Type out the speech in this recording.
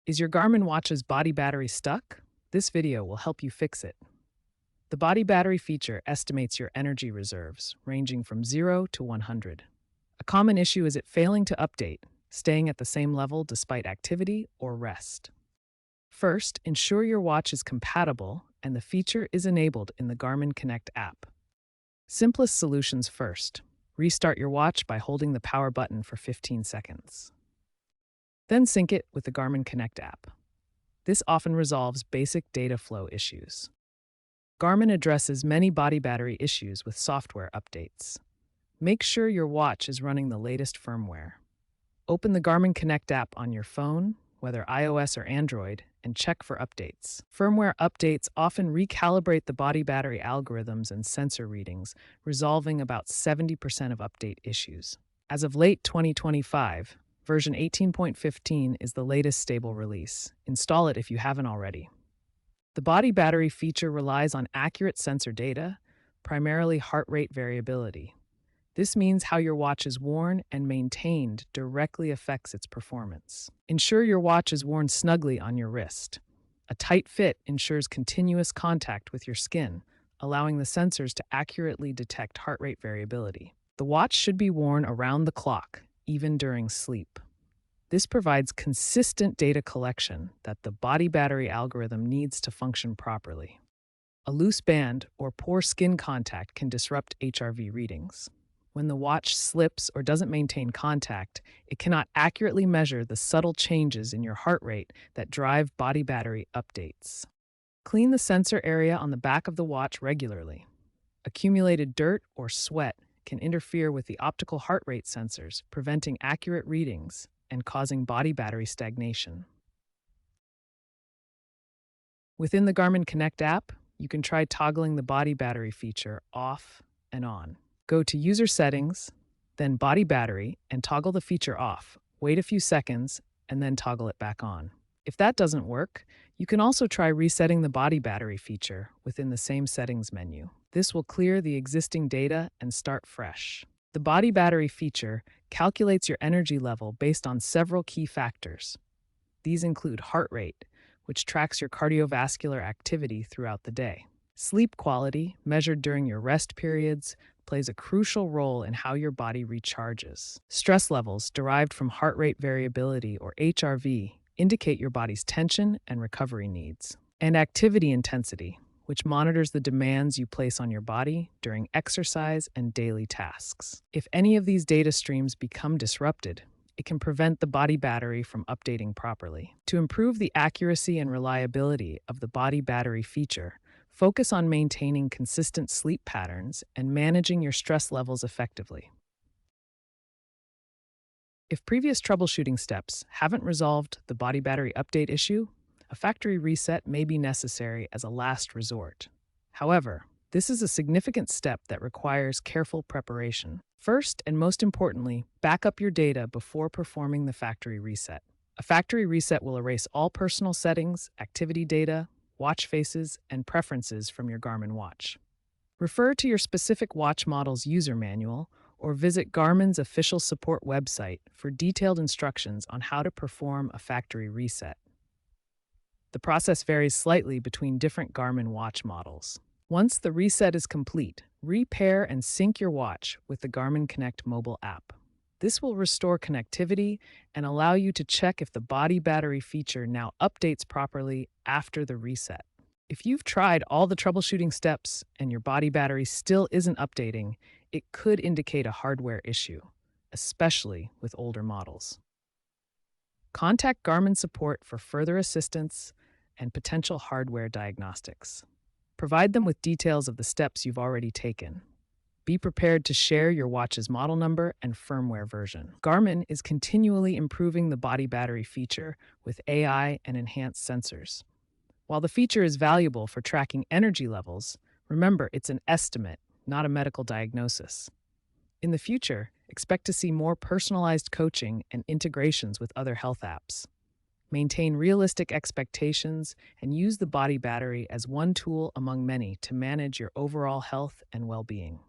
Is your Garmin watch's body battery stuck? This video will help you fix it. The body battery feature estimates your energy reserves, ranging from 0 to 100. A common issue is it failing to update, staying at the same level despite activity or rest. First, ensure your watch is compatible and the feature is enabled in the Garmin Connect app. Simplest solutions first. Restart your watch by holding the power button for 15 seconds. Then sync it with the Garmin Connect app. This often resolves basic data flow issues. Garmin addresses many body battery issues with software updates. Make sure your watch is running the latest firmware. Open the Garmin Connect app on your phone, whether iOS or Android, and check for updates. Firmware updates often recalibrate the body battery algorithms and sensor readings, resolving about 70% of update issues. As of late 2025, version 18.15 is the latest stable release. Install it if you haven't already. The body battery feature relies on accurate sensor data, primarily heart rate variability. This means how your watch is worn and maintained directly affects its performance. Ensure your watch is worn snugly on your wrist. A tight fit ensures continuous contact with your skin, allowing the sensors to accurately detect heart rate variability. The watch should be worn around the clock, even during sleep. This provides consistent data collection that the body battery algorithm needs to function properly. A loose band or poor skin contact can disrupt HRV readings. When the watch slips or doesn't maintain contact, it cannot accurately measure the subtle changes in your heart rate that drive body battery updates. Clean the sensor area on the back of the watch regularly. Accumulated dirt or sweat can interfere with the optical heart rate sensors, preventing accurate readings and causing body battery stagnation. Within the Garmin Connect app, you can try toggling the body battery feature off and on. Go to User Settings, then Body Battery, and toggle the feature off. Wait a few seconds, and then toggle it back on. If that doesn't work, you can also try resetting the body battery feature within the same settings menu. This will clear the existing data and start fresh. The body battery feature calculates your energy level based on several key factors. These include heart rate, which tracks your cardiovascular activity throughout the day. Sleep quality, measured during your rest periods, plays a crucial role in how your body recharges. Stress levels, derived from heart rate variability or HRV, indicate your body's tension and recovery needs. And activity intensity, which monitors the demands you place on your body during exercise and daily tasks. If any of these data streams become disrupted, it can prevent the body battery from updating properly. To improve the accuracy and reliability of the body battery feature, focus on maintaining consistent sleep patterns and managing your stress levels effectively. If previous troubleshooting steps haven't resolved the body battery update issue, a factory reset may be necessary as a last resort. However, this is a significant step that requires careful preparation. First, and most importantly, back up your data before performing the factory reset. A factory reset will erase all personal settings, activity data, watch faces, and preferences from your Garmin watch. Refer to your specific watch model's user manual or visit Garmin's official support website for detailed instructions on how to perform a factory reset. The process varies slightly between different Garmin watch models. Once the reset is complete, repair and sync your watch with the Garmin Connect mobile app. This will restore connectivity and allow you to check if the body battery feature now updates properly after the reset. If you've tried all the troubleshooting steps and your body battery still isn't updating, it could indicate a hardware issue, especially with older models. Contact Garmin support for further assistance and potential hardware diagnostics. Provide them with details of the steps you've already taken. Be prepared to share your watch's model number and firmware version. Garmin is continually improving the body battery feature with AI and enhanced sensors. While the feature is valuable for tracking energy levels, remember it's an estimate, not a medical diagnosis. In the future, expect to see more personalized coaching and integrations with other health apps. Maintain realistic expectations and use the body battery as one tool among many to manage your overall health and well-being.